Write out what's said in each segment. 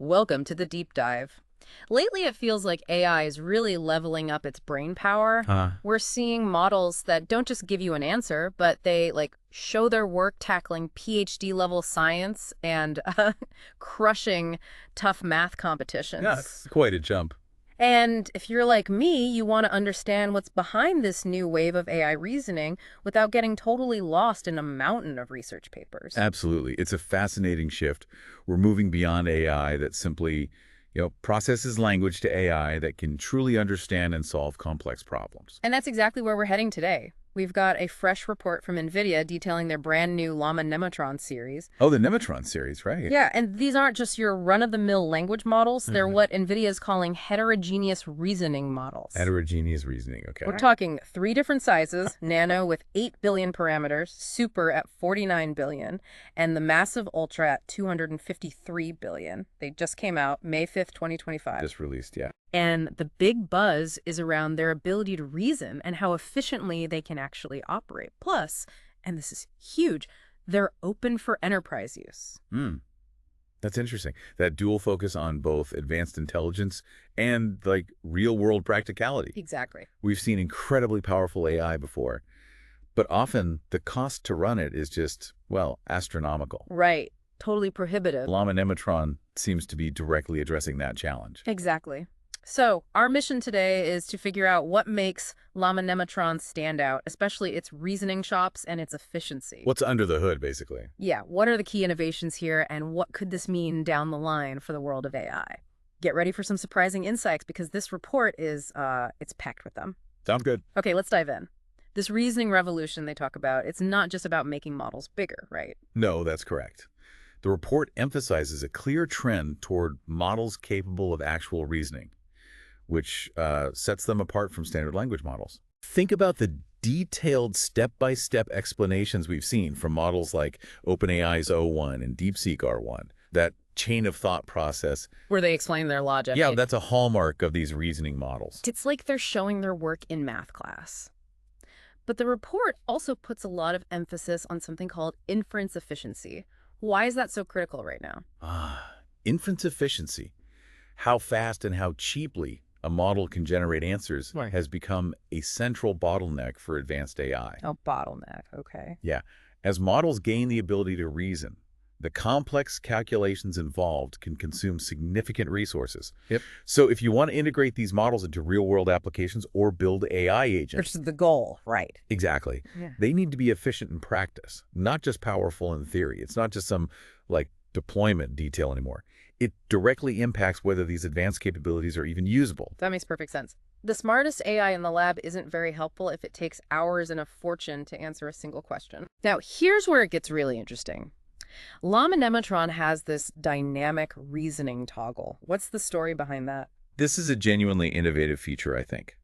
Welcome to the deep dive. Lately, it feels like AI is really leveling up its brain power. We're seeing models that don't just give you an answer, but they show their work tackling PhD level science and crushing tough math competitions. Yeah, it's quite a jump. And if you're like me, you want to understand what's behind this new wave of AI reasoning without getting totally lost in a mountain of research papers. Absolutely. It's a fascinating shift. We're moving beyond AI that simply, processes language to AI that can truly understand and solve complex problems. And that's exactly where we're heading today. We've got a fresh report from NVIDIA detailing their brand new Llama Nemotron series. Oh, the Nemotron series, right? Yeah, and these aren't just your run-of-the-mill language models. They're what NVIDIA is calling heterogeneous reasoning models. Heterogeneous reasoning, okay. We're talking 3 different sizes: Nano with 8 billion parameters, Super at 49 billion, and the massive Ultra at 253 billion. They just came out May 5th, 2025. Just released, yeah. And the big buzz is around their ability to reason and how efficiently they can actually operate. Plus, and this is huge, they're open for enterprise use. That's interesting. That dual focus on both advanced intelligence and, real-world practicality. Exactly. We've seen incredibly powerful AI before, but often the cost to run it is just, astronomical. Right. Totally prohibitive. Llama Nemotron seems to be directly addressing that challenge. Exactly. So our mission today is to figure out what makes Llama Nemotron stand out, especially its reasoning chops and its efficiency. What's under the hood, basically? Yeah, what are the key innovations here, and what could this mean down the line for the world of AI? Get ready for some surprising insights, because this report is, it's packed with them. Sounds good. Okay, let's dive in. This reasoning revolution they talk about, it's not just about making models bigger, right? No, that's correct. The report emphasizes a clear trend toward models capable of actual reasoning, which sets them apart from standard language models. Think about the detailed step-by-step explanations we've seen from models like OpenAI's O1 and DeepSeek R1, that chain of thought process. Where they explain their logic. Yeah, that's a hallmark of these reasoning models. It's like they're showing their work in math class. But the report also puts a lot of emphasis on something called inference efficiency. Why is that so critical right now? Inference efficiency. How fast and how cheaply a model can generate answers has become a central bottleneck for advanced AI. Oh, bottleneck. Okay. Yeah. As models gain the ability to reason, the complex calculations involved can consume significant resources. Yep. So if you want to integrate these models into real-world applications or build AI agents... Which is the goal, right? Exactly. Yeah. They need to be efficient in practice, not just powerful in theory. It's not just some, deployment detail anymore. It directly impacts whether these advanced capabilities are even usable. That makes perfect sense. The smartest AI in the lab isn't very helpful if it takes hours and a fortune to answer a single question. Now, here's where it gets really interesting. Llama Nemotron has this dynamic reasoning toggle. What's the story behind that? This is a genuinely innovative feature, I think.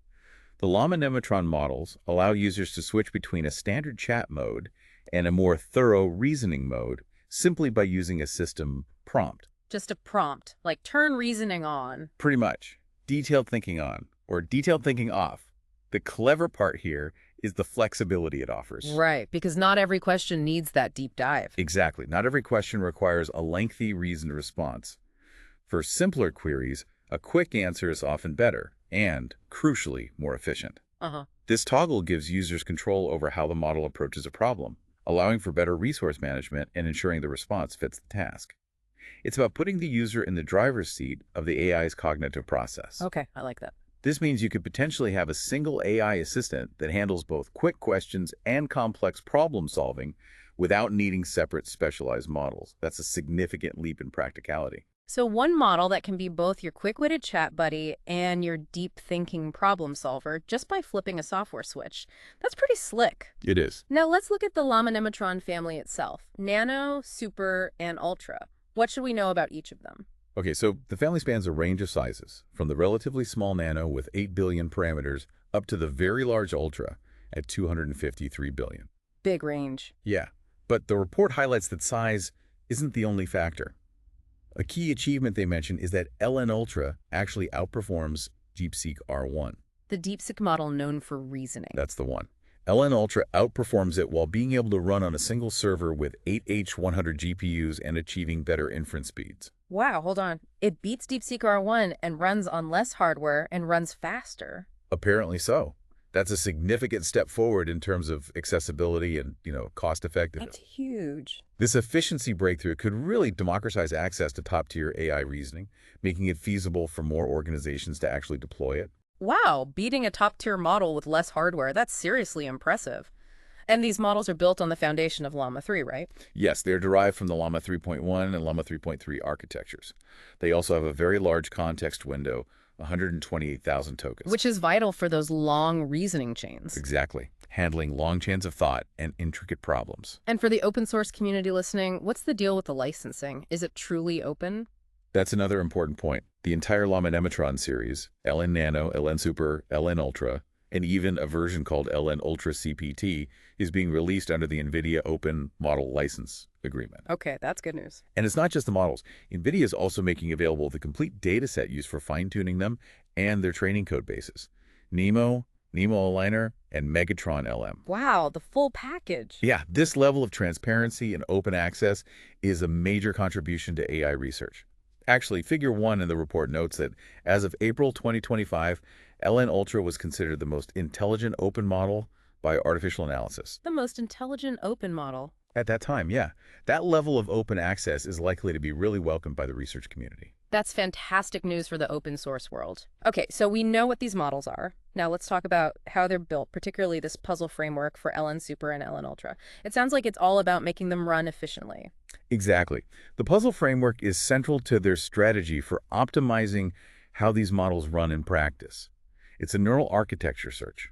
The Llama Nemotron models allow users to switch between a standard chat mode and a more thorough reasoning mode simply by using a system prompt. Just a prompt, like turn reasoning on. Pretty much. Detailed thinking on, or detailed thinking off. The clever part here is the flexibility it offers. Right, because not every question needs that deep dive. Exactly. Not every question requires a lengthy, reasoned response. For simpler queries, a quick answer is often better and, crucially, more efficient. This toggle gives users control over how the model approaches a problem, allowing for better resource management and ensuring the response fits the task. It's about putting the user in the driver's seat of the AI's cognitive process. Okay, I like that. This means you could potentially have a single AI assistant that handles both quick questions and complex problem solving without needing separate specialized models. That's a significant leap in practicality. So one model that can be both your quick-witted chat buddy and your deep-thinking problem solver just by flipping a software switch. That's pretty slick. It is. Now let's look at the Llama Nemotron family itself. Nano, Super, and Ultra. What should we know about each of them? Okay, so the family spans a range of sizes, from the relatively small Nano with 8 billion parameters up to the very large Ultra at 253 billion. Big range. Yeah, but the report highlights that size isn't the only factor. A key achievement they mention is that LN Ultra actually outperforms DeepSeek R1. The DeepSeek model known for reasoning. That's the one. LN Ultra outperforms it while being able to run on a single server with 8 H100 GPUs and achieving better inference speeds. Wow, hold on. It beats DeepSeek R1 and runs on less hardware and runs faster. Apparently so. That's a significant step forward in terms of accessibility and, cost That's effectiveness. huge. This efficiency breakthrough could really democratize access to top-tier AI reasoning, making it feasible for more organizations to actually deploy it. Wow, beating a top-tier model with less hardware, that's seriously impressive. And these models are built on the foundation of Llama 3, right? Yes, they're derived from the Llama 3.1 and Llama 3.3 architectures. They also have a very large context window, 128,000 tokens. Which is vital for those long reasoning chains. Exactly. Handling long chains of thought and intricate problems. And for the open source community listening, what's the deal with the licensing? Is it truly open? That's another important point. The entire Llama Nemotron series, LN Nano, LN Super, LN Ultra, and even a version called LN Ultra CPT is being released under the NVIDIA Open Model License Agreement. Okay, that's good news. And it's not just the models. NVIDIA is also making available the complete data set used for fine-tuning them and their training code bases. Nemo, Nemo Aligner, and Megatron LM. Wow, the full package. Yeah, this level of transparency and open access is a major contribution to AI research. Actually, Figure 1 in the report notes that as of April 2025, LN Ultra was considered the most intelligent open model by artificial analysis. The most intelligent open model. At that time, yeah. That level of open access is likely to be really welcomed by the research community. That's fantastic news for the open source world. Okay, so we know what these models are. Now let's talk about how they're built, particularly this puzzle framework for LN Super and LN Ultra. It sounds like it's all about making them run efficiently. Exactly. The puzzle framework is central to their strategy for optimizing how these models run in practice. It's a neural architecture search,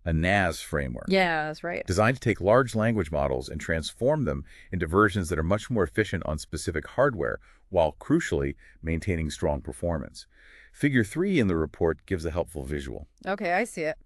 a NAS framework. Yeah, that's right. Designed to take large language models and transform them into versions that are much more efficient on specific hardware, while crucially maintaining strong performance. Figure 3 in the report gives a helpful visual. Okay, I see it.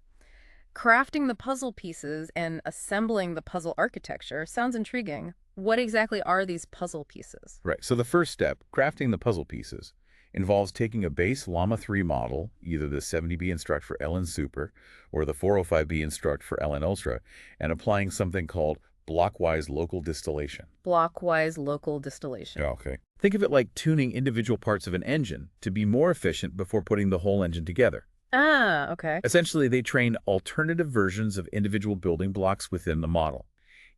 Crafting the puzzle pieces and assembling the puzzle architecture sounds intriguing. What exactly are these puzzle pieces? Right, so the first step, crafting the puzzle pieces, involves taking a base Llama 3 model, either the 70B instruct for LN Super or the 405B instruct for LN Ultra, and applying something called blockwise local distillation. Blockwise local distillation. Okay. Think of it like tuning individual parts of an engine to be more efficient before putting the whole engine together. Ah, okay. Essentially, they train alternative versions of individual building blocks within the model.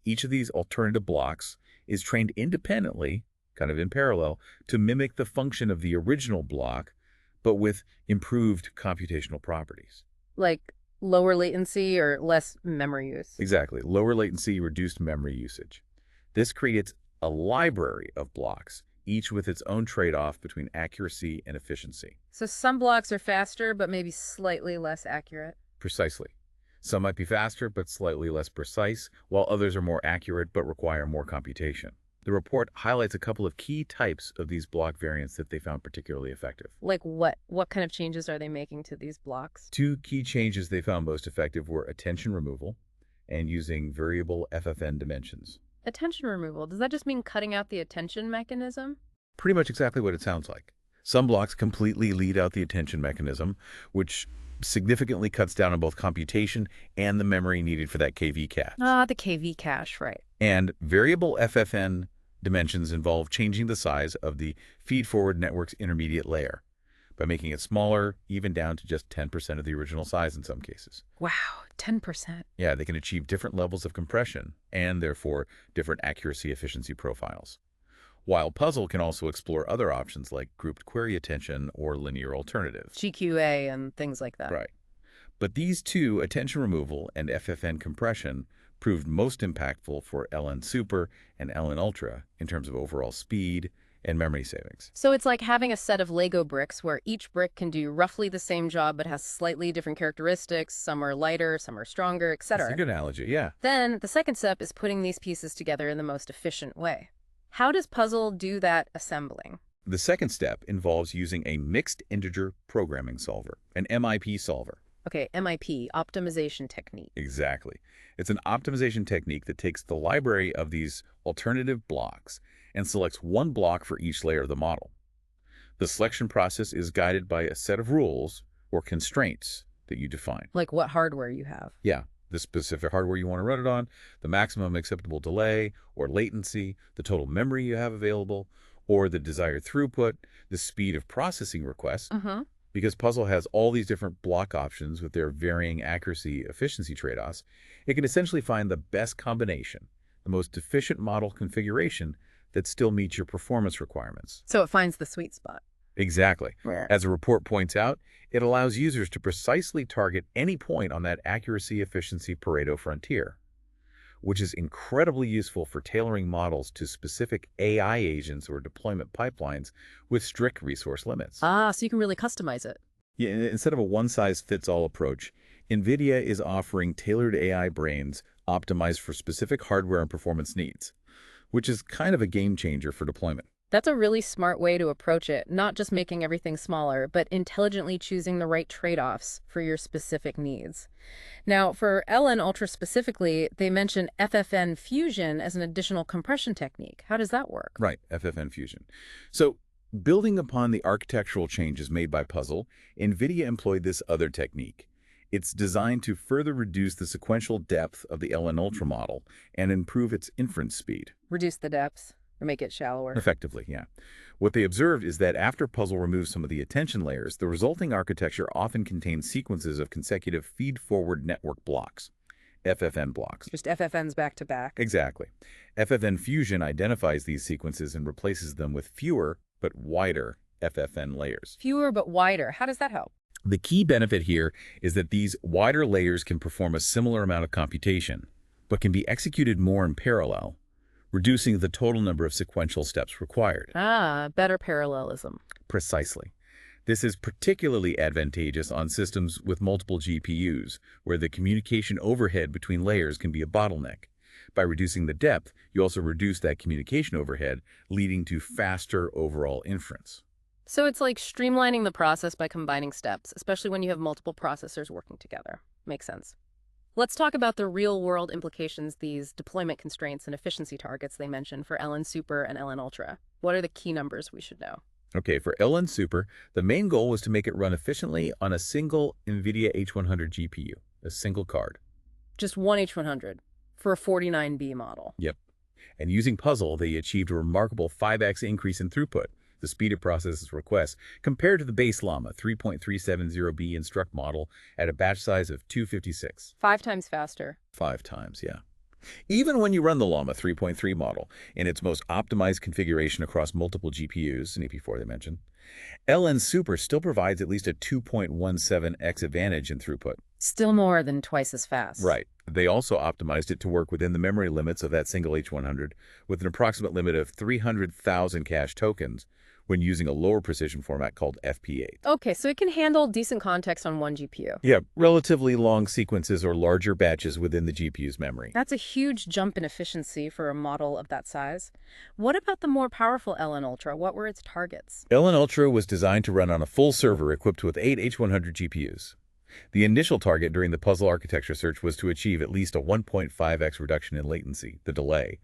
Each of these alternative blocks is trained independently, kind of in parallel, to mimic the function of the original block, but with improved computational properties. Like lower latency or less memory use. Exactly. Lower latency, reduced memory usage. This creates a library of blocks, each with its own trade-off between accuracy and efficiency. So some blocks are faster, but maybe slightly less accurate. Precisely. Some might be faster, but slightly less precise, while others are more accurate, but require more computation. The report highlights a couple of key types of these block variants that they found particularly effective. Like what? What kind of changes are they making to these blocks? Two key changes they found most effective were attention removal and using variable FFN dimensions. Attention removal. Does that just mean cutting out the attention mechanism? Pretty much exactly what it sounds like. Some blocks completely lead out the attention mechanism, which significantly cuts down on both computation and the memory needed for that KV cache. Ah, the KV cache, right. And variable FFN dimensions involve changing the size of the feed-forward network's intermediate layer by making it smaller, even down to just 10% of the original size in some cases. Wow, 10%. Yeah, they can achieve different levels of compression and, therefore, different accuracy efficiency profiles. While Puzzle can also explore other options like grouped query attention or linear alternatives. GQA and things like that. Right. But these two, attention removal and FFN compression, proved most impactful for LN Super and LN Ultra in terms of overall speed and memory savings. So it's like having a set of Lego bricks where each brick can do roughly the same job but has slightly different characteristics. Some are lighter, some are stronger, etc. That's a good analogy, yeah. Then the second step is putting these pieces together in the most efficient way. How does Puzzle do that assembling? The second step involves using a mixed integer programming solver, an MIP solver. Okay, MIP, optimization technique. Exactly. It's an optimization technique that takes the library of these alternative blocks and selects one block for each layer of the model. The selection process is guided by a set of rules or constraints that you define. Like what hardware you have. Yeah, the specific hardware you want to run it on, the maximum acceptable delay or latency, the total memory you have available, or the desired throughput, the speed of processing requests. Because Puzzle has all these different block options with their varying accuracy efficiency trade-offs, it can essentially find the best combination, the most efficient model configuration that still meets your performance requirements. So it finds the sweet spot. Exactly. Right. As the report points out, it allows users to precisely target any point on that accuracy efficiency Pareto frontier, which is incredibly useful for tailoring models to specific AI agents or deployment pipelines with strict resource limits. So you can really customize it. Yeah, instead of a one-size-fits-all approach, NVIDIA is offering tailored AI brains optimized for specific hardware and performance needs, which is kind of a game changer for deployment. That's a really smart way to approach it, not just making everything smaller, but intelligently choosing the right trade-offs for your specific needs. Now, for LN Ultra specifically, they mention FFN fusion as an additional compression technique. How does that work? Right, FFN fusion. So, building upon the architectural changes made by Puzzle, NVIDIA employed this other technique. It's designed to further reduce the sequential depth of the LN Ultra model and improve its inference speed. Reduce the depths or make it shallower. Effectively, yeah. What they observed is that after Puzzle removes some of the attention layers, the resulting architecture often contains sequences of consecutive feed-forward network blocks, FFN blocks. Just FFNs back to back. Exactly. FFN fusion identifies these sequences and replaces them with fewer but wider FFN layers. Fewer but wider. How does that help? The key benefit here is that these wider layers can perform a similar amount of computation, but can be executed more in parallel, reducing the total number of sequential steps required. Better parallelism. Precisely. This is particularly advantageous on systems with multiple GPUs, where the communication overhead between layers can be a bottleneck. By reducing the depth, you also reduce that communication overhead, leading to faster overall inference. So it's like streamlining the process by combining steps, especially when you have multiple processors working together. Makes sense. Let's talk about the real-world implications, these deployment constraints and efficiency targets they mentioned for LN Super and LN Ultra. What are the key numbers we should know? Okay, for LN Super, the main goal was to make it run efficiently on a single NVIDIA H100 GPU, a single card. Just one H100 for a 49B model. Yep. And using Puzzle, they achieved a remarkable 5x increase in throughput, the speed of processes requests, compared to the base Llama 3.370B instruct model at a batch size of 256. 5 times faster. 5 times, yeah. Even when you run the Llama 3.3 model in its most optimized configuration across multiple GPUs, an AP4 they mentioned, LN Super still provides at least a 2.17x advantage in throughput. Still more than twice as fast. Right. They also optimized it to work within the memory limits of that single H100 with an approximate limit of 300,000 cache tokens when using a lower precision format called FP8. Okay, so it can handle decent context on one GPU. Yeah, relatively long sequences or larger batches within the GPU's memory. That's a huge jump in efficiency for a model of that size. What about the more powerful LN Ultra? What were its targets? LN Ultra was designed to run on a full server equipped with 8 H100 GPUs. The initial target during the Puzzle architecture search was to achieve at least a 1.5x reduction in latency, the delay,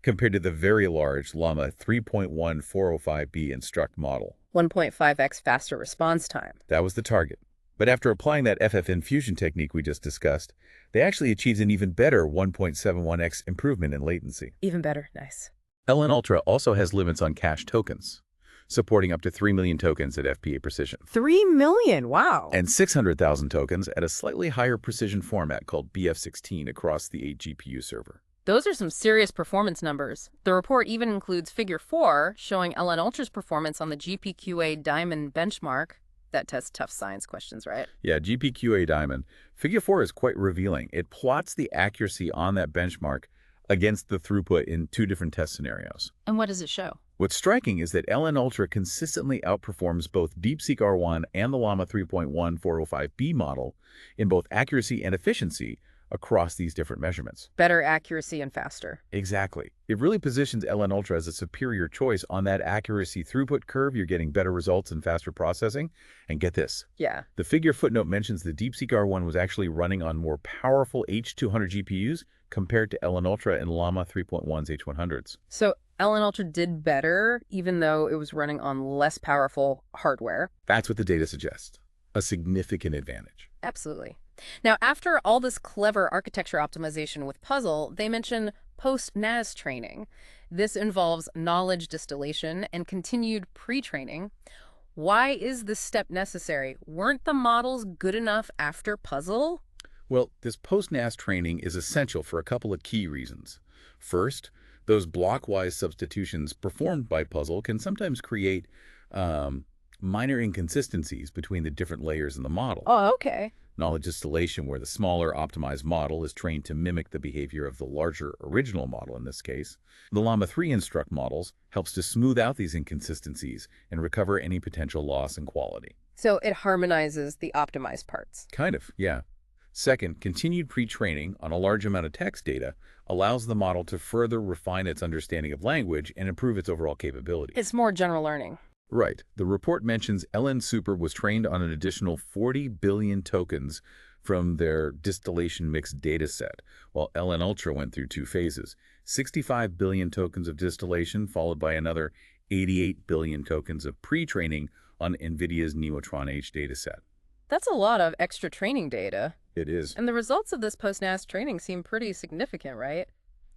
compared to the very large Llama 3.1405B instruct model. 1.5x faster response time. That was the target. But after applying that FFN fusion technique we just discussed, they actually achieved an even better 1.71x improvement in latency. Even better. Nice. LN Ultra also has limits on cache tokens, supporting up to 3 million tokens at FP8 precision. 3 million? Wow. And 600,000 tokens at a slightly higher precision format called BF16 across the 8 GPU server. Those are some serious performance numbers. The report even includes Figure 4, showing LN Ultra's performance on the GPQA Diamond benchmark. That tests tough science questions, right? Yeah, GPQA Diamond. Figure 4 is quite revealing. It plots the accuracy on that benchmark against the throughput in 2 different test scenarios. And what does it show? What's striking is that LN Ultra consistently outperforms both DeepSeek R1 and the Llama 3.1405B model in both accuracy and efficiency across these different measurements. Better accuracy and faster. Exactly. It really positions LN Ultra as a superior choice on that accuracy throughput curve. You're getting better results and faster processing. And get this. Yeah. The figure footnote mentions the DeepSeek R1 was actually running on more powerful H200 GPUs compared to LN Ultra and Llama 3.1's H100s. So LN Ultra did better, even though it was running on less powerful hardware. That's what the data suggests. A significant advantage. Absolutely. Now, after all this clever architecture optimization with Puzzle, they mention post-NAS training. This involves knowledge distillation and continued pre-training. Why is this step necessary? Weren't the models good enough after puzzle? Well, this post-NAS training is essential for a couple of key reasons. First, those blockwise substitutions performed by puzzle can sometimes create minor inconsistencies between the different layers in the model. Oh, okay. Knowledge distillation, where the smaller optimized model is trained to mimic the behavior of the larger original model in this case. The Llama 3 instruct models helps to smooth out these inconsistencies and recover any potential loss in quality. So it harmonizes the optimized parts. Kind of, yeah. Second, continued pre-training on a large amount of text data allows the model to further refine its understanding of language and improve its overall capabilities. It's more general learning. Right. The report mentions LN Super was trained on an additional 40 billion tokens from their distillation mix data set, while LN Ultra went through 2 phases. 65 billion tokens of distillation, followed by another 88 billion tokens of pre-training on NVIDIA's Nemotron H dataset. That's a lot of extra training data. It is. And the results of this post-NAS training seem pretty significant, right?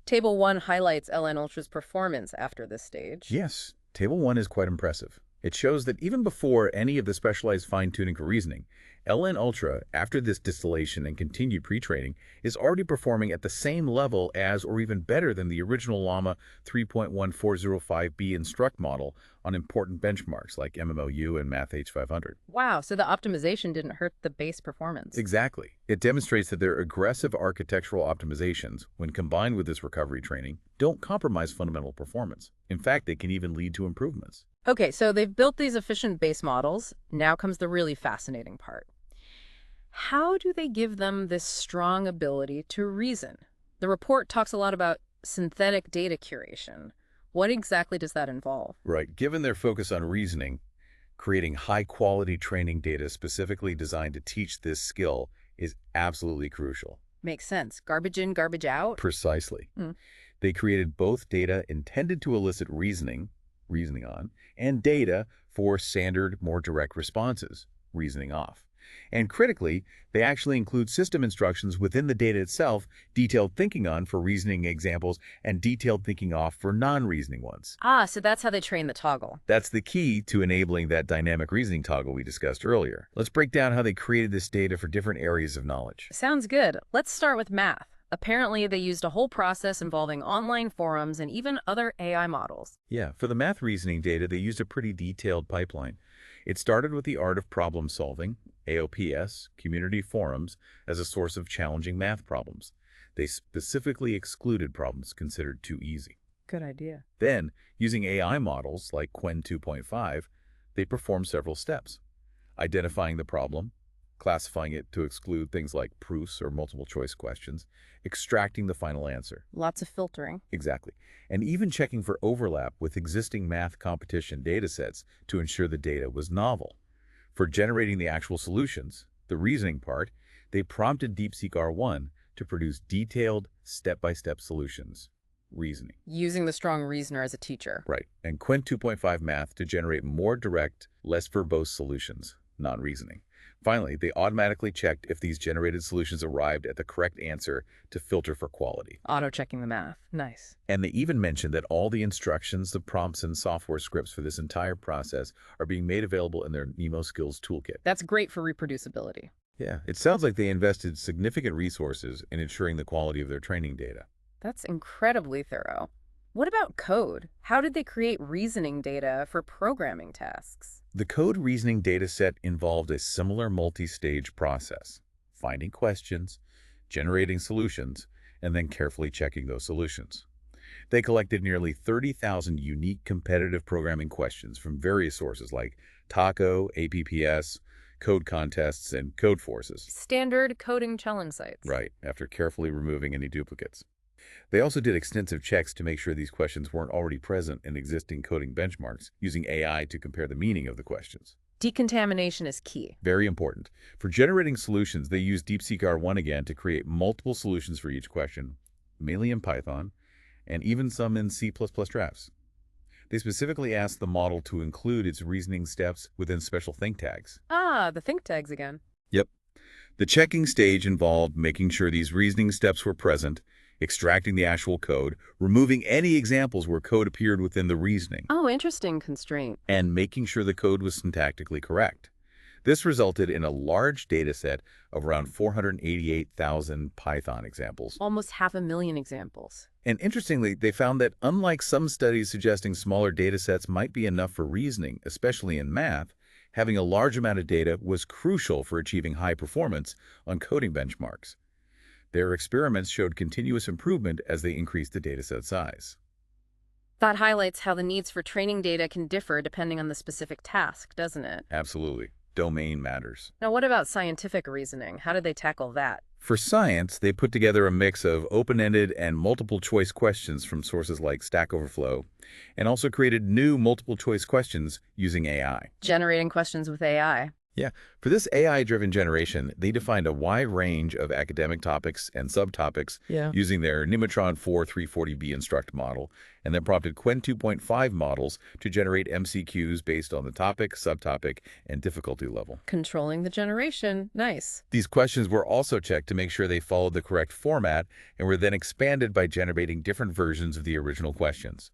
Table 1 highlights LN Ultra's performance after this stage. Yes. Table 1 is quite impressive. It shows that even before any of the specialized fine-tuning for reasoning, LN Ultra, after this distillation and continued pre-training, is already performing at the same level as or even better than the original Llama 3.1405B instruct model on important benchmarks like MMOU and Math H500. Wow, so the optimization didn't hurt the base performance. Exactly. It demonstrates that their aggressive architectural optimizations, when combined with this recovery training, don't compromise fundamental performance. In fact, they can even lead to improvements. Okay, so they've built these efficient base models. Now comes the really fascinating part. How do they give them this strong ability to reason? The report talks a lot about synthetic data curation. What exactly does that involve? Right. Given their focus on reasoning, creating high-quality training data specifically designed to teach this skill is absolutely crucial. Makes sense. Garbage in, garbage out? Precisely. They created both data intended to elicit reasoning on, and data for standard, more direct responses, reasoning off. And critically, they actually include system instructions within the data itself, detailed thinking on for reasoning examples, and detailed thinking off for non-reasoning ones. Ah, so that's how they train the toggle. That's the key to enabling that dynamic reasoning toggle we discussed earlier. Let's break down how they created this data for different areas of knowledge. Sounds good. Let's start with math. Apparently, they used a whole process involving online forums and even other AI models. Yeah, for the math reasoning data, they used a pretty detailed pipeline. It started with the art of problem solving, AOPS, community forums, as a source of challenging math problems. They specifically excluded problems considered too easy. Good idea. Then, using AI models like Qwen 2.5, they performed several steps: identifying the problem, classifying it to exclude things like proofs or multiple choice questions, extracting the final answer. Lots of filtering. Exactly. And even checking for overlap with existing math competition datasets to ensure the data was novel. For generating the actual solutions, the reasoning part, they prompted DeepSeek R1 to produce detailed, step-by-step solutions. Reasoning. Using the strong reasoner as a teacher. Right. And Qwen 2.5 math to generate more direct, less verbose solutions, non-reasoning. Finally, they automatically checked if these generated solutions arrived at the correct answer to filter for quality. Auto-checking the math. Nice. And they even mentioned that all the instructions, the prompts, and software scripts for this entire process are being made available in their Nemo Skills Toolkit. That's great for reproducibility. Yeah, it sounds like they invested significant resources in ensuring the quality of their training data. That's incredibly thorough. What about code? How did they create reasoning data for programming tasks? The code reasoning dataset involved a similar multi-stage process: finding questions, generating solutions, and then carefully checking those solutions. They collected nearly 30,000 unique competitive programming questions from various sources like Taco, APPS, code contests, and code forces. Standard coding challenge sites. Right, after carefully removing any duplicates. They also did extensive checks to make sure these questions weren't already present in existing coding benchmarks, using AI to compare the meaning of the questions. Decontamination is key. Very important. For generating solutions, they used DeepSeek R1 again to create multiple solutions for each question, mainly in Python, and even some in C++ drafts. They specifically asked the model to include its reasoning steps within special think tags. Ah, the think tags again. Yep. The checking stage involved making sure these reasoning steps were present, extracting the actual code, removing any examples where code appeared within the reasoning, Oh, interesting constraint. and making sure the code was syntactically correct. This resulted in a large dataset of around 488,000 Python examples. Almost 500,000 examples. And interestingly, they found that unlike some studies suggesting smaller datasets might be enough for reasoning, especially in math, having a large amount of data was crucial for achieving high performance on coding benchmarks. Their experiments showed continuous improvement as they increased the dataset size. That highlights how the needs for training data can differ depending on the specific task, doesn't it? Absolutely. Domain matters. Now, what about scientific reasoning? How did they tackle that? For science, they put together a mix of open-ended and multiple-choice questions from sources like Stack Overflow, and also created new multiple-choice questions using AI. Generating questions with AI. Yeah, for this AI-driven generation, they defined a wide range of academic topics and subtopics using their Nemotron 4 340B instruct model, and then prompted Qwen 2.5 models to generate MCQs based on the topic, subtopic, and difficulty level. Controlling the generation. Nice. These questions were also checked to make sure they followed the correct format and were then expanded by generating different versions of the original questions.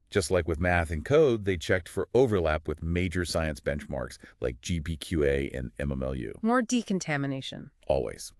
Just like with math and code, they checked for overlap with major science benchmarks like GPQA and MMLU. More decontamination. Always.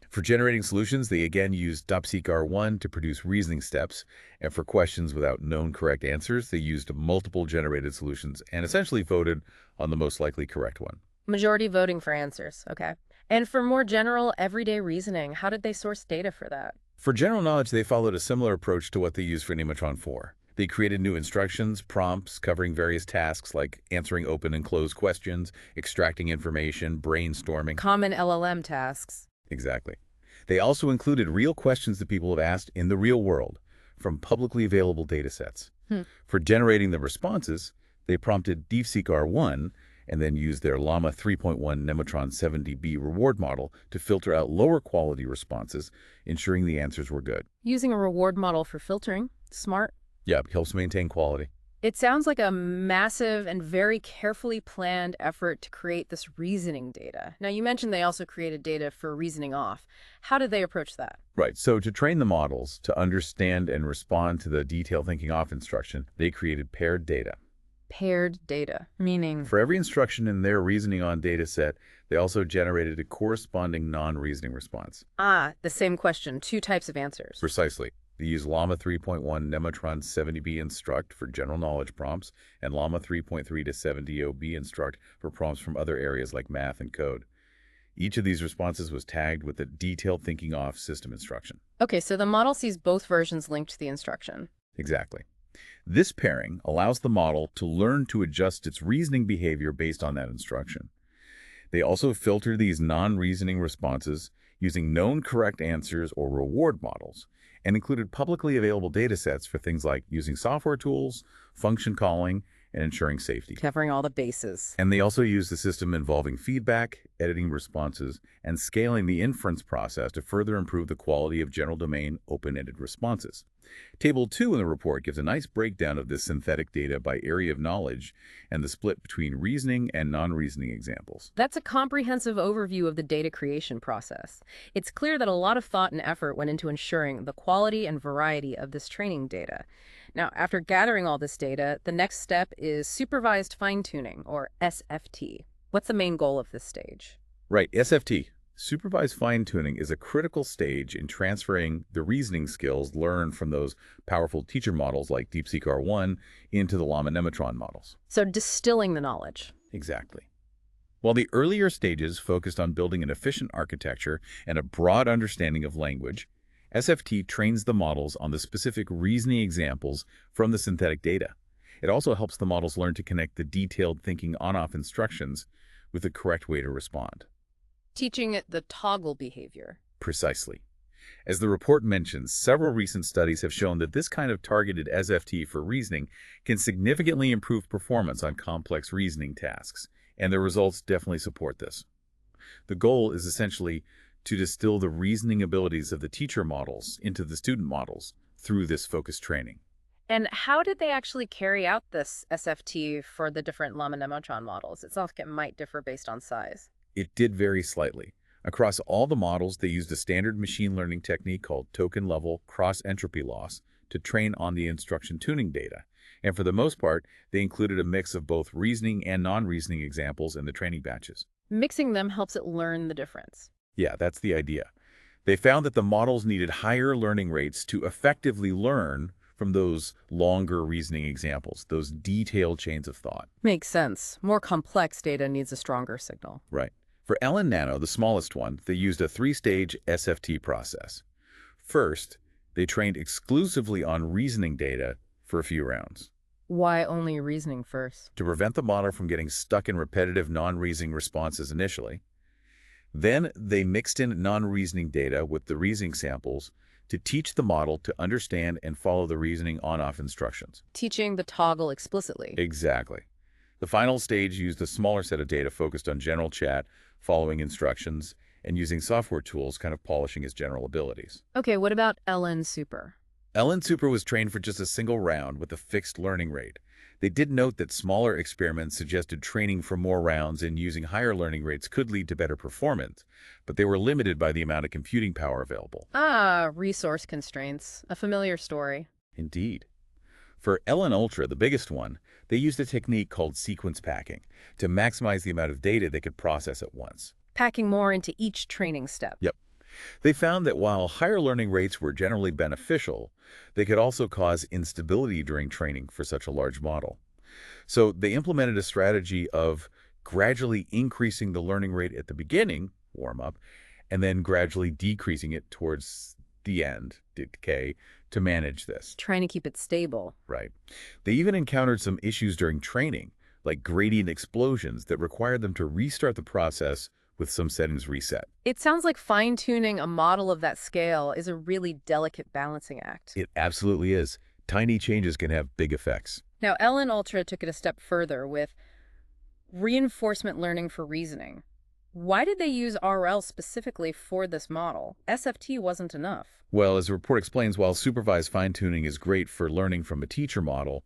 For generating solutions, they again used DeepSeek-R1 to produce reasoning steps, and for questions without known correct answers, they used multiple generated solutions and essentially voted on the most likely correct one. Majority voting for answers. Okay. And for more general, everyday reasoning, how did they source data for that? For general knowledge, they followed a similar approach to what they used for Nemotron 4. They created new instructions, prompts covering various tasks like answering open and closed questions, extracting information, brainstorming. Common LLM tasks. Exactly. They also included real questions that people have asked in the real world from publicly available datasets. For generating the responses, they prompted DeepSeek-R1 and then used their Llama 3.1 Nemotron 7DB reward model to filter out lower quality responses, ensuring the answers were good. Using a reward model for filtering. Smart. Yeah, it helps maintain quality. It sounds like a massive and very carefully planned effort to create this reasoning data. Now, you mentioned they also created data for reasoning off. How did they approach that? Right. So to train the models to understand and respond to the detailed thinking off instruction, they created paired data. Paired data, meaning? For every instruction in their reasoning on data set, they also generated a corresponding non-reasoning response. Ah, the same question, two types of answers. Precisely. They use Llama 3.1 Nemotron 70B instruct for general knowledge prompts and Llama 3.3 to 70OB instruct for prompts from other areas like math and code. Each of these responses was tagged with a detailed thinking off system instruction. Okay, so the model sees both versions linked to the instruction. Exactly. This pairing allows the model to learn to adjust its reasoning behavior based on that instruction. They also filter these non-reasoning responses using known correct answers or reward models, and included publicly available datasets for things like using software tools, function calling, and ensuring safety. Covering all the bases. And they also use the system involving feedback, editing responses, and scaling the inference process to further improve the quality of general domain open-ended responses. Table 2 in the report gives a nice breakdown of this synthetic data by area of knowledge and the split between reasoning and non-reasoning examples. That's a comprehensive overview of the data creation process. It's clear that a lot of thought and effort went into ensuring the quality and variety of this training data. Now, after gathering all this data, the next step is supervised fine-tuning, or SFT. What's the main goal of this stage? Right, SFT. Supervised fine-tuning is a critical stage in transferring the reasoning skills learned from those powerful teacher models like DeepSeek-R1 into the Llama Nemotron models. So distilling the knowledge. Exactly. While the earlier stages focused on building an efficient architecture and a broad understanding of language, SFT trains the models on the specific reasoning examples from the synthetic data. It also helps the models learn to connect the detailed thinking on-off instructions with the correct way to respond. Teaching it the toggle behavior. Precisely. As the report mentions, several recent studies have shown that this kind of targeted SFT for reasoning can significantly improve performance on complex reasoning tasks, and the results definitely support this. The goal is essentially to distill the reasoning abilities of the teacher models into the student models through this focused training. And how did they actually carry out this SFT for the different Llama Nemotron models? It sounds like it might differ based on size. It did vary slightly. Across all the models, they used a standard machine learning technique called token-level cross-entropy loss to train on the instruction tuning data. And for the most part, they included a mix of both reasoning and non-reasoning examples in the training batches. Mixing them helps it learn the difference. Yeah, that's the idea. They found that the models needed higher learning rates to effectively learn from those longer reasoning examples, those detailed chains of thought. Makes sense. More complex data needs a stronger signal. Right. For LN Nano, the smallest one, they used a three-stage SFT process. First, they trained exclusively on reasoning data for a few rounds. Why only reasoning first? To prevent the model from getting stuck in repetitive non-reasoning responses initially. Then they mixed in non-reasoning data with the reasoning samples to teach the model to understand and follow the reasoning on-off instructions. Teaching the toggle explicitly. Exactly. The final stage used a smaller set of data focused on general chat, following instructions, and using software tools, kind of polishing his general abilities. Okay, what about LN Super? LN Super was trained for just a single round with a fixed learning rate. They did note that smaller experiments suggested training for more rounds and using higher learning rates could lead to better performance, but they were limited by the amount of computing power available. Ah, resource constraints. A familiar story. Indeed. For LN Ultra, the biggest one, they used a technique called sequence packing to maximize the amount of data they could process at once. Packing more into each training step. Yep. They found that while higher learning rates were generally beneficial, they could also cause instability during training for such a large model. So they implemented a strategy of gradually increasing the learning rate at the beginning, warm-up, and then gradually decreasing it towards the end, decay, to manage this. Trying to keep it stable. Right. They even encountered some issues during training, like gradient explosions that required them to restart the process with some settings reset. It sounds like fine-tuning a model of that scale is a really delicate balancing act. It absolutely is. Tiny changes can have big effects. Now, LN Ultra took it a step further with reinforcement learning for reasoning. Why did they use RL specifically for this model? SFT wasn't enough. Well, as the report explains, while supervised fine-tuning is great for learning from a teacher model,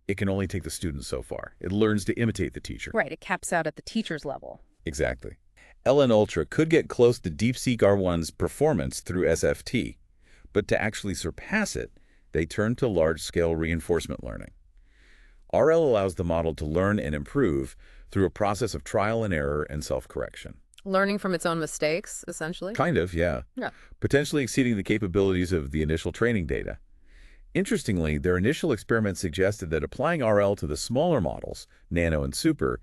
it can only take the student so far. It learns to imitate the teacher. Right, it caps out at the teacher's level. Exactly. LN Ultra could get close to DeepSeek R1's performance through SFT, but to actually surpass it, they turned to large-scale reinforcement learning. RL allows the model to learn and improve through a process of trial and error and self-correction. Learning from its own mistakes, essentially? Kind of, yeah. Potentially exceeding the capabilities of the initial training data. Interestingly, their initial experiments suggested that applying RL to the smaller models, Nano and Super,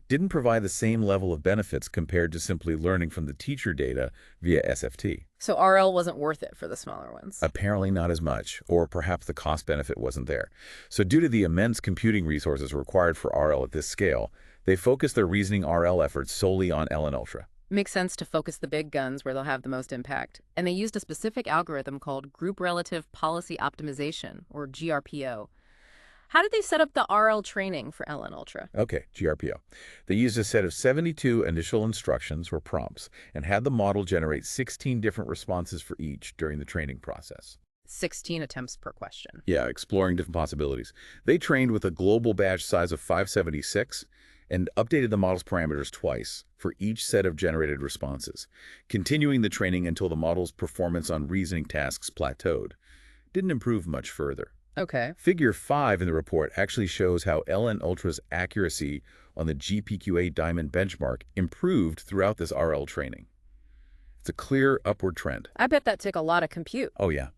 didn't provide the same level of benefits compared to simply learning from the teacher data via SFT. So RL wasn't worth it for the smaller ones? Apparently not as much, or perhaps the cost benefit wasn't there. So due to the immense computing resources required for RL at this scale, they focused their reasoning RL efforts solely on LN Ultra. Makes sense to focus the big guns where they'll have the most impact. And they used a specific algorithm called Group Relative Policy Optimization, or GRPO. How did they set up the RL training for LN Ultra? Okay, GRPO. They used a set of 72 initial instructions or prompts and had the model generate 16 different responses for each during the training process. 16 attempts per question. Yeah, exploring different possibilities. They trained with a global batch size of 576 and updated the model's parameters twice for each set of generated responses, continuing the training until the model's performance on reasoning tasks plateaued. Didn't improve much further. Okay. Figure 5 in the report actually shows how LN Ultra's accuracy on the GPQA Diamond benchmark improved throughout this RL training. It's a clear upward trend. I bet that took a lot of compute. Oh, yeah.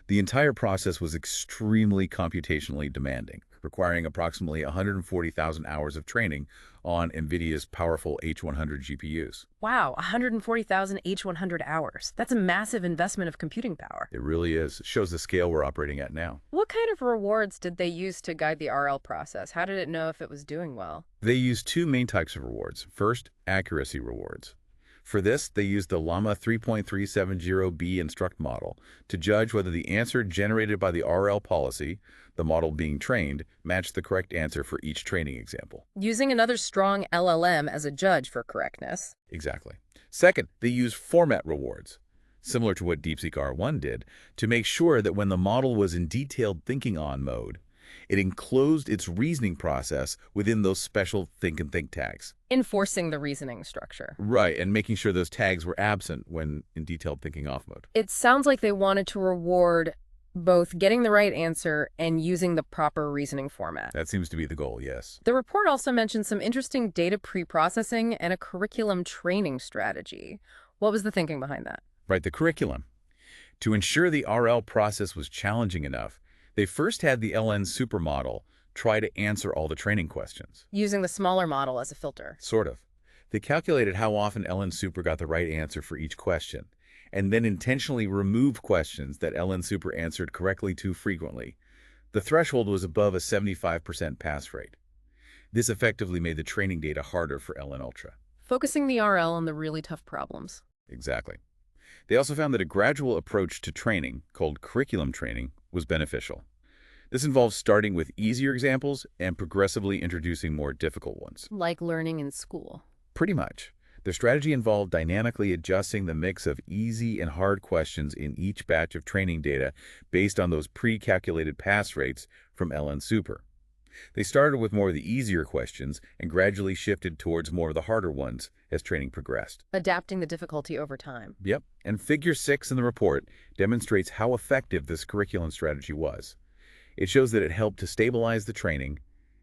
The entire process was extremely computationally demanding, requiring approximately 140,000 hours of training on NVIDIA's powerful H100 GPUs. Wow, 140,000 H100 hours. That's a massive investment of computing power. It really is. It shows the scale we're operating at now. What kind of rewards did they use to guide the RL process? How did it know if it was doing well? They used two main types of rewards. First, accuracy rewards. For this, they used the Llama 3.370B instruct model to judge whether the answer generated by the RL policy, the model being trained, matched the correct answer for each training example. Using another strong LLM as a judge for correctness. Exactly. Second, they used format rewards, similar to what DeepSeek R1 did, to make sure that when the model was in detailed thinking on mode, It enclosed its reasoning process within those special think and think tags. Enforcing the reasoning structure. Right, and making sure those tags were absent when in detailed thinking off mode. It sounds like they wanted to reward both getting the right answer and using the proper reasoning format. That seems to be the goal, yes. The report also mentioned some interesting data pre-processing and a curriculum training strategy. What was the thinking behind that? Right, the curriculum. To ensure the RL process was challenging enough, they first had the LN supermodel try to answer all the training questions. Using the smaller model as a filter. Sort of. They calculated how often LN Super got the right answer for each question, and then intentionally removed questions that LN Super answered correctly too frequently. The threshold was above a 75% pass rate. This effectively made the training data harder for LN Ultra. Focusing the RL on the really tough problems. Exactly. They also found that a gradual approach to training, called curriculum training, was beneficial. This involves starting with easier examples and progressively introducing more difficult ones. Like learning in school. Pretty much. Their strategy involved dynamically adjusting the mix of easy and hard questions in each batch of training data based on those pre-calculated pass rates from LN Super. They started with more of the easier questions and gradually shifted towards more of the harder ones as training progressed. Adapting the difficulty over time. Yep, and Figure 6 in the report demonstrates how effective this curriculum strategy was. It shows that it helped to stabilize the training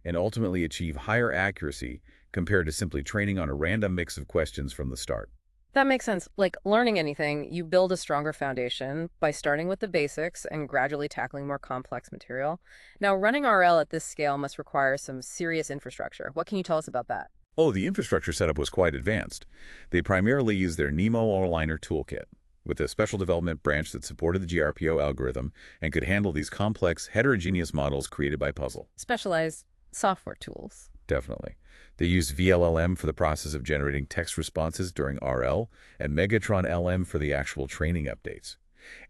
and ultimately achieve higher accuracy compared to simply training on a random mix of questions from the start. That makes sense. Like learning anything, you build a stronger foundation by starting with the basics and gradually tackling more complex material. Now, running RL at this scale must require some serious infrastructure. What can you tell us about that? Oh, the infrastructure setup was quite advanced. They primarily used their Nemo-Aligner toolkit, with a special development branch that supported the GRPO algorithm and could handle these complex, heterogeneous models created by Puzzle. Specialized software tools. Definitely. They used VLLM for the process of generating text responses during RL and Megatron LM for the actual training updates.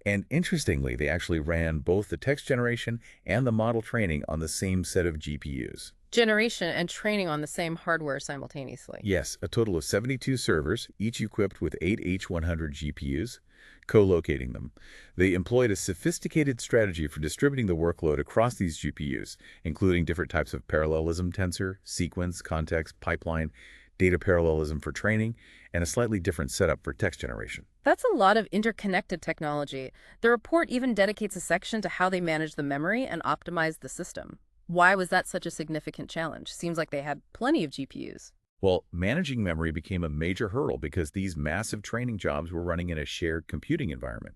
And interestingly, they actually ran both the text generation and the model training on the same set of GPUs. Generation and training on the same hardware simultaneously. Yes, a total of 72 servers, each equipped with 8 H100 GPUs, co-locating them. They employed a sophisticated strategy for distributing the workload across these GPUs, including different types of parallelism tensor, sequence, context, pipeline, data parallelism for training, and a slightly different setup for text generation. That's a lot of interconnected technology. The report even dedicates a section to how they manage the memory and optimize the system. Why was that such a significant challenge? Seems like they had plenty of GPUs. Well, managing memory became a major hurdle because these massive training jobs were running in a shared computing environment.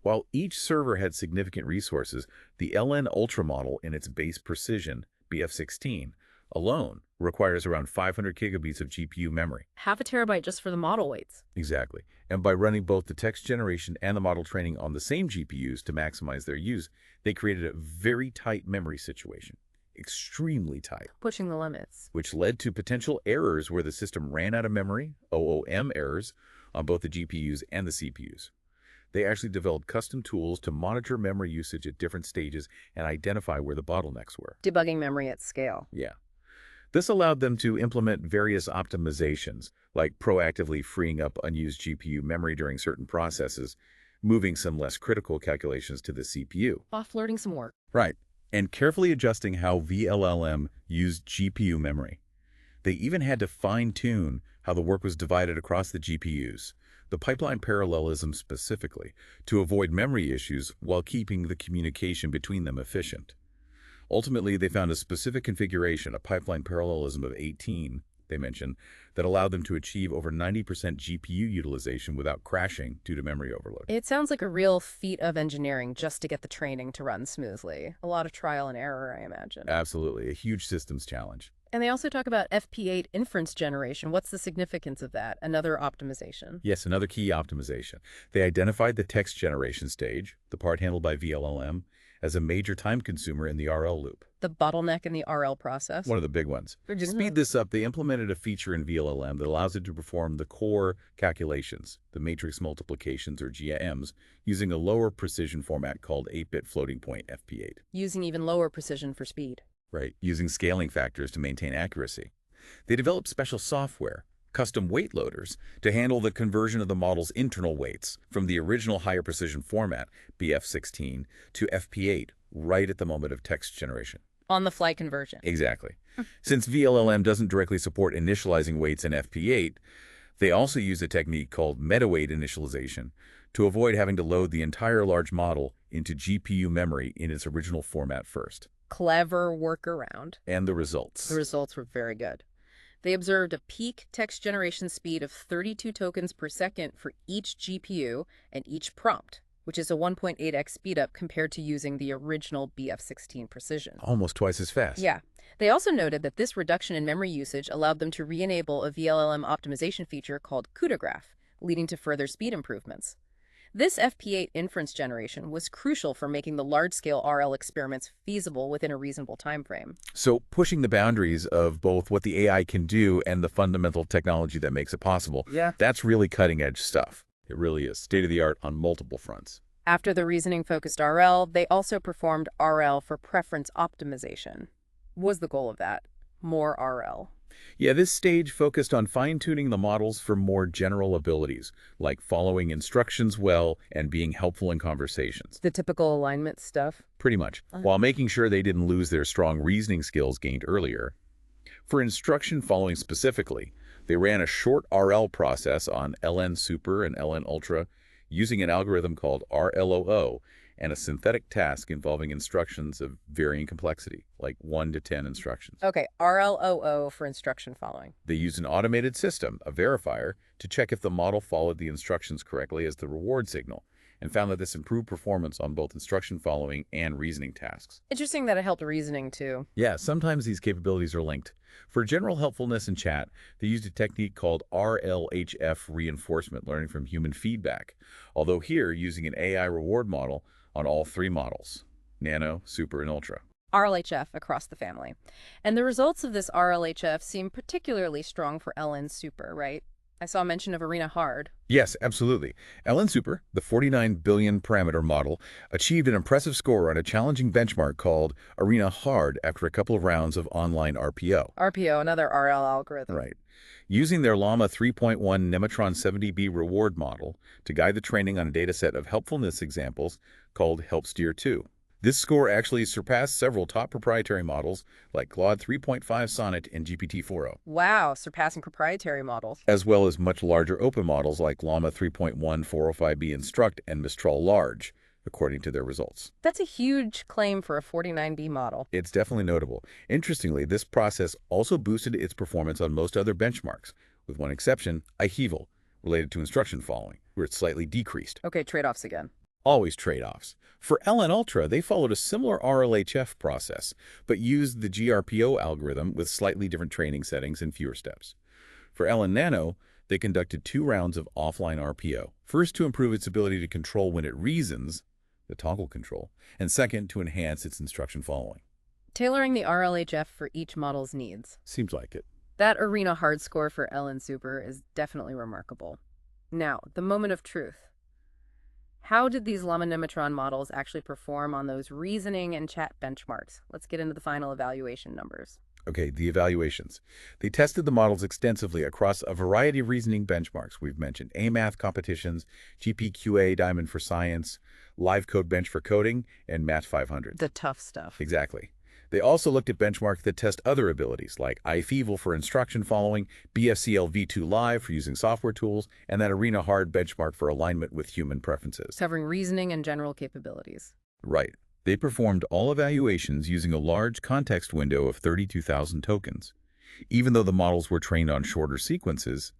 While each server had significant resources, the LN Ultra model in its base precision, BF16, alone requires around 500 gigabits of GPU memory. Half a terabyte just for the model weights. Exactly. And by running both the text generation and the model training on the same GPUs to maximize their use, they created a very tight memory situation. Extremely tight. Pushing the limits. Which led to potential errors where the system ran out of memory, OOM errors, on both the GPUs and the CPUs. They actually developed custom tools to monitor memory usage at different stages and identify where the bottlenecks were. Debugging memory at scale. Yeah. This allowed them to implement various optimizations, like proactively freeing up unused GPU memory during certain processes, moving some less critical calculations to the CPU. Offloading some work. Right. And carefully adjusting how VLLM used GPU memory. They even had to fine-tune how the work was divided across the GPUs, the pipeline parallelism specifically, to avoid memory issues while keeping the communication between them efficient. Ultimately, they found a specific configuration, a pipeline parallelism of 18, they mentioned, that allowed them to achieve over 90% GPU utilization without crashing due to memory overload. It sounds like a real feat of engineering just to get the training to run smoothly. A lot of trial and error, I imagine. Absolutely. A huge systems challenge. And they also talk about FP8 inference generation. What's the significance of that? Another optimization. Yes, another key optimization. They identified the text generation stage, the part handled by VLLM, as a major time consumer in the RL loop. The bottleneck in the RL process. One of the big ones. To speed this up, they implemented a feature in VLLM that allows it to perform the core calculations, the matrix multiplications or GMs, using a lower precision format called 8-bit floating point FP8. Using even lower precision for speed. Right, using scaling factors to maintain accuracy. They developed special software, custom weight loaders to handle the conversion of the model's internal weights from the original higher precision format, BF16, to FP8 right at the moment of text generation. On-the-fly conversion. Exactly. Since VLLM doesn't directly support initializing weights in FP8, they also use a technique called meta-weight initialization to avoid having to load the entire large model into GPU memory in its original format first. Clever workaround. And the results. The results were very good. They observed a peak text generation speed of 32 tokens per second for each GPU and each prompt, which is a 1.8x speedup compared to using the original BF16 precision. Almost twice as fast. Yeah. They also noted that this reduction in memory usage allowed them to re-enable a VLLM optimization feature called CUDA graph, leading to further speed improvements. This FP8 inference generation was crucial for making the large-scale RL experiments feasible within a reasonable time frame. So pushing the boundaries of both what the AI can do and the fundamental technology that makes it possible, that's really cutting-edge stuff. It really is. State-of-the-art on multiple fronts. After the reasoning-focused RL, they also performed RL for preference optimization. What was the goal of that? More RL. Yeah, this stage focused on fine-tuning the models for more general abilities, like following instructions well and being helpful in conversations. The typical alignment stuff? Pretty much, while making sure they didn't lose their strong reasoning skills gained earlier. For instruction following specifically, they ran a short RL process on LN Super and LN Ultra using an algorithm called RLOO and a synthetic task involving instructions of varying complexity, like 1 to 10 instructions. Okay, RLOO for instruction following. They used an automated system, a verifier, to check if the model followed the instructions correctly as the reward signal, and found that this improved performance on both instruction following and reasoning tasks. Interesting that it helped reasoning, too. Yeah, sometimes these capabilities are linked. For general helpfulness in chat, they used a technique called RLHF reinforcement, learning from human feedback, although here using an AI reward model on all three models, Nano, Super, and Ultra. RLHF across the family. And the results of this RLHF seem particularly strong for LN Super, right? I saw mention of Arena Hard. Yes, absolutely. LN Super, the 49 billion parameter model, achieved an impressive score on a challenging benchmark called Arena Hard after a couple of rounds of online RPO. RPO, another RL algorithm. Right. Using their Llama 3.1 Nemotron 70B reward model to guide the training on a dataset of helpfulness examples called Help Steer 2. This score actually surpassed several top proprietary models like Claude 3.5 Sonnet and GPT-4o. Wow, surpassing proprietary models. As well as much larger open models like Llama 3.1 405B Instruct and Mistral Large, according to their results. That's a huge claim for a 49B model. It's definitely notable. Interestingly, this process also boosted its performance on most other benchmarks, with one exception, IHEVL, related to instruction following, where it slightly decreased. Okay, trade-offs again. Always trade-offs. For LN Ultra, they followed a similar RLHF process, but used the GRPO algorithm with slightly different training settings and fewer steps. For LN Nano, they conducted 2 rounds of offline RPO, first to improve its ability to control when it reasons, the toggle control, and second to enhance its instruction following. Tailoring the RLHF for each model's needs. Seems like it. That Arena Hard score for LN Super is definitely remarkable. Now, the moment of truth. How did these Llama Nemotron models actually perform on those reasoning and chat benchmarks? Let's get into the final evaluation numbers. Okay, the evaluations. They tested the models extensively across a variety of reasoning benchmarks. We've mentioned AMath competitions, GPQA Diamond for Science, Live Code Bench for Coding, and Math 500. The tough stuff. Exactly. They also looked at benchmarks that test other abilities, like IFEVL for instruction following, BFCL V2 Live for using software tools, and that Arena Hard benchmark for alignment with human preferences. Covering reasoning and general capabilities. Right. They performed all evaluations using a large context window of 32,000 tokens, even though the models were trained on shorter sequences,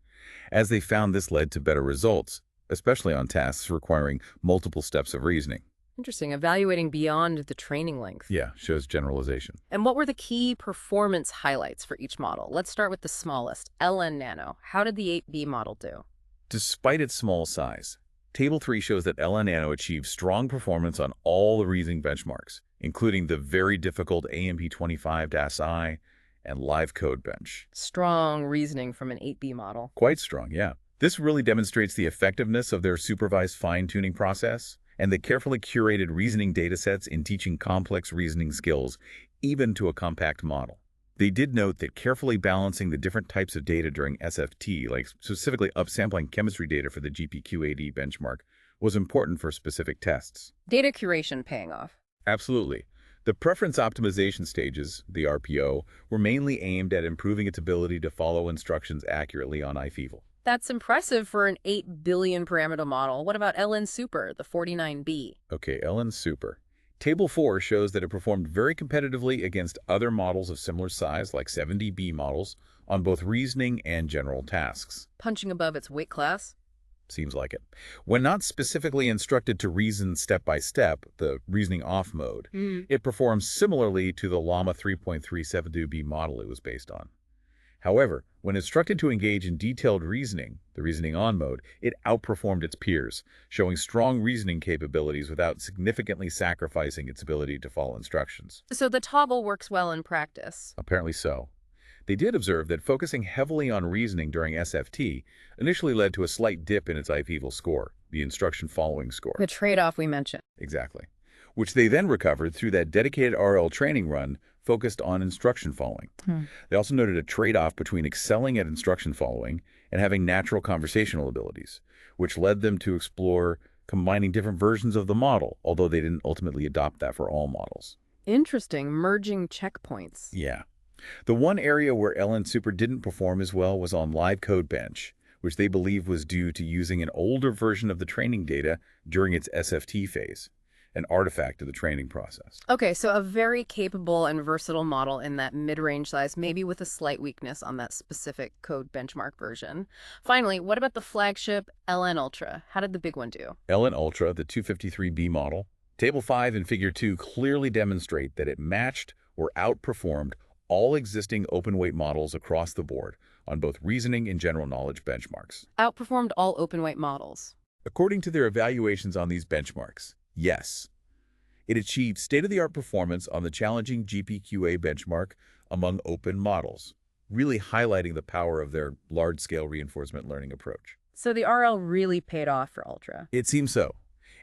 as they found this led to better results, especially on tasks requiring multiple steps of reasoning. Interesting. Evaluating beyond the training length. Yeah, shows generalization. And what were the key performance highlights for each model? Let's start with the smallest, LN Nano. How did the 8B model do? Despite its small size, Table 3 shows that LN Nano achieved strong performance on all the reasoning benchmarks, including the very difficult AMP25-I and Live Code Bench. Strong reasoning from an 8B model. Quite strong, yeah. This really demonstrates the effectiveness of their supervised fine-tuning process and the carefully curated reasoning datasets in teaching complex reasoning skills, even to a compact model. They did note that carefully balancing the different types of data during SFT, like specifically upsampling chemistry data for the GPQAD benchmark, was important for specific tests. Data curation paying off. Absolutely. The preference optimization stages, the RPO, were mainly aimed at improving its ability to follow instructions accurately on iFeval. That's impressive for an 8 billion parameter model. What about LN Super, the 49B? Okay, LN Super. Table 4 shows that it performed very competitively against other models of similar size, like 70B models, on both reasoning and general tasks. Punching above its weight class? Seems like it. When not specifically instructed to reason step by step, the reasoning off mode, it performs similarly to the Llama 3.372B model it was based on. However, when instructed to engage in detailed reasoning, the reasoning on mode, it outperformed its peers, showing strong reasoning capabilities without significantly sacrificing its ability to follow instructions. So the toggle works well in practice. Apparently so. They did observe that focusing heavily on reasoning during SFT initially led to a slight dip in its iFeval score, the instruction following score. The trade-off we mentioned. Exactly. Which they then recovered through that dedicated RL training run focused on instruction following. They also noted a trade-off between excelling at instruction following and having natural conversational abilities, which led them to explore combining different versions of the model, although they didn't ultimately adopt that for all models. Interesting, merging checkpoints. Yeah. The one area where LN Super didn't perform as well was on Live Code Bench, which they believe was due to using an older version of the training data during its SFT phase, an artifact of the training process. Okay, so a very capable and versatile model in that mid-range size, maybe with a slight weakness on that specific code benchmark version. Finally, what about the flagship LN Ultra? How did the big one do? LN Ultra, the 253B model, Table 5 and Figure 2 clearly demonstrate that it matched or outperformed all existing open-weight models across the board on both reasoning and general knowledge benchmarks. Outperformed all open-weight models. According to their evaluations on these benchmarks, yes. It achieved state-of-the-art performance on the challenging GPQA benchmark among open models, really highlighting the power of their large-scale reinforcement learning approach. So the RL really paid off for Ultra. It seems so.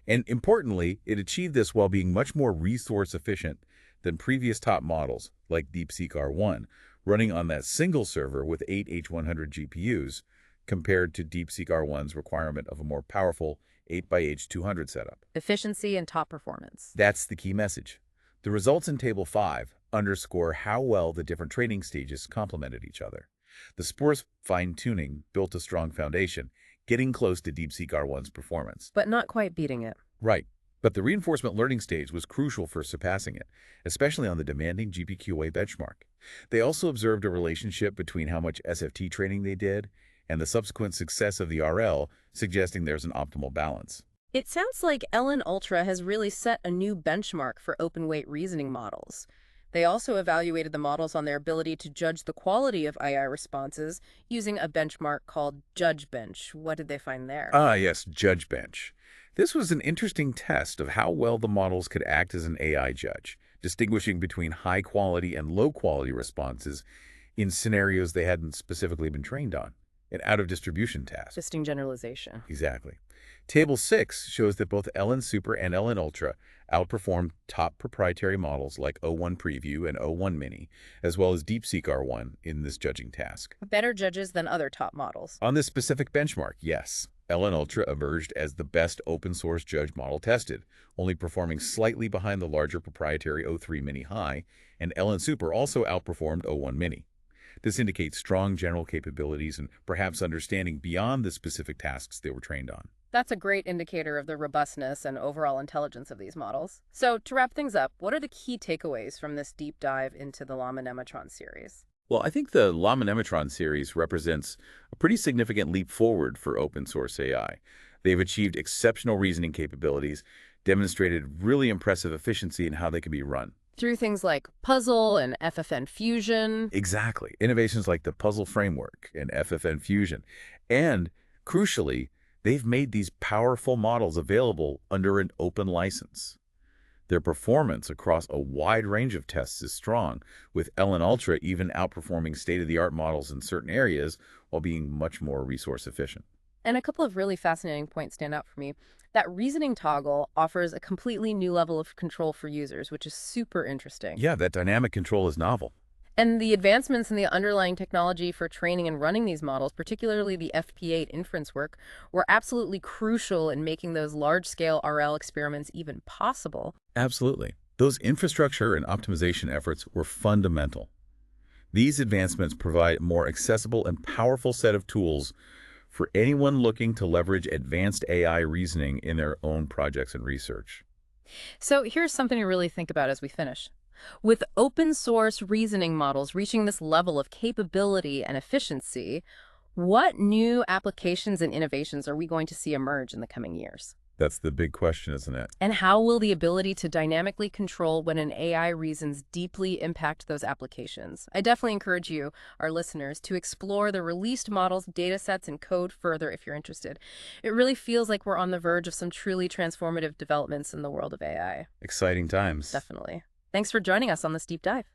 And importantly, it achieved this while being much more resource efficient than previous top models, like DeepSeek R1, running on that single server with 8 H100 GPUs, compared to DeepSeek R1's requirement of a more powerful 8x H200 setup. Efficiency and top performance. That's the key message. The results in Table 5 underscore how well the different training stages complemented each other. The Spore's fine-tuning built a strong foundation, getting close to DeepSeek R1's performance. But not quite beating it. Right. But the reinforcement learning stage was crucial for surpassing it, especially on the demanding GPQA benchmark. They also observed a relationship between how much SFT training they did and the subsequent success of the RL, suggesting there's an optimal balance. It sounds like LN Ultra has really set a new benchmark for open-weight reasoning models. They also evaluated the models on their ability to judge the quality of AI responses using a benchmark called Judge Bench. What did they find there? Yes, Judge Bench. This was an interesting test of how well the models could act as an AI judge, distinguishing between high-quality and low-quality responses in scenarios they hadn't specifically been trained on, an out-of-distribution task. Interesting generalization. Exactly. Table 6 shows that both LN Super and LN Ultra outperformed top proprietary models like O1 Preview and O1 Mini, as well as DeepSeek R1 in this judging task. Better judges than other top models. On this specific benchmark, yes. LN Ultra emerged as the best open-source judge model tested, only performing slightly behind the larger proprietary O3 Mini High, and LN Super also outperformed O1 Mini. This indicates strong general capabilities and perhaps understanding beyond the specific tasks they were trained on. That's a great indicator of the robustness and overall intelligence of these models. So, to wrap things up, what are the key takeaways from this deep dive into the Llama Nemotron series? Well, I think the Llama Nemotron series represents a pretty significant leap forward for open source AI. They've achieved exceptional reasoning capabilities, demonstrated really impressive efficiency in how they can be run. Through things like Puzzle and FFN Fusion. Exactly. Innovations like the Puzzle framework and FFN Fusion. And, crucially, they've made these powerful models available under an open license. Their performance across a wide range of tests is strong, with LN Ultra even outperforming state-of-the-art models in certain areas while being much more resource efficient. And a couple of really fascinating points stand out for me. That reasoning toggle offers a completely new level of control for users, which is super interesting. Yeah, that dynamic control is novel. And the advancements in the underlying technology for training and running these models, particularly the FP8 inference work, were absolutely crucial in making those large-scale RL experiments even possible. Absolutely. Those infrastructure and optimization efforts were fundamental. These advancements provide a more accessible and powerful set of tools for anyone looking to leverage advanced AI reasoning in their own projects and research. So here's something to really think about as we finish. With open source reasoning models reaching this level of capability and efficiency, what new applications and innovations are we going to see emerge in the coming years? That's the big question, isn't it? And how will the ability to dynamically control when an AI reasons deeply impact those applications? I definitely encourage you, our listeners, to explore the released models, datasets, and code further if you're interested. It really feels like we're on the verge of some truly transformative developments in the world of AI. Exciting times. Definitely. Thanks for joining us on this deep dive.